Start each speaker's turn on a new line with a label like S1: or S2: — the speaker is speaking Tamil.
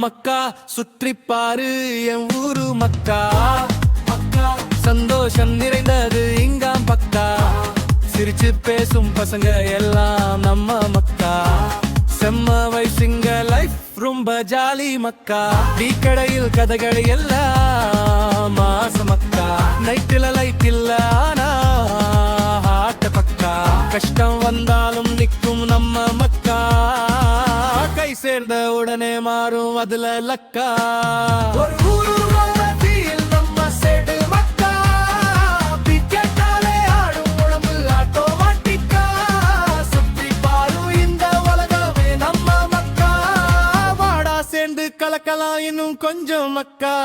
S1: மக்கா சுற்றி பாரு என் ஊரு மக்கா. சந்தோஷம் நிறைந்தது இங்காம் பக்கா. சிரிச்சு பேசும் பசங்க எல்லாம் நம்ம மக்கா. செம்ம வயசுங்க லைஃப் ரொம்ப ஜாலி மக்கா. டீ கடையில் கதைகள் எல்லாம் மாச மக்கா. நைட்டில் லைட் இல்ல ஆனா ஆட்ட பக்கா. கஷ்டம் வந்தாலும் நிற்கும் நம்ம மக்கா. கை சேர்ந்த உடனே மாறும் அதுல லக்கா. ஒரு ஊரு நம்ம சேடு மக்கா. கேட்டாலே ஆடும் உடம்பு ஆட்டோமேட்டிக்கா. சுத்தி பாரு இந்த உலகமே நம்ம மக்கா. வாடா சேர்ந்து கலக்கலாம் இன்னும் கொஞ்சம் மக்கா.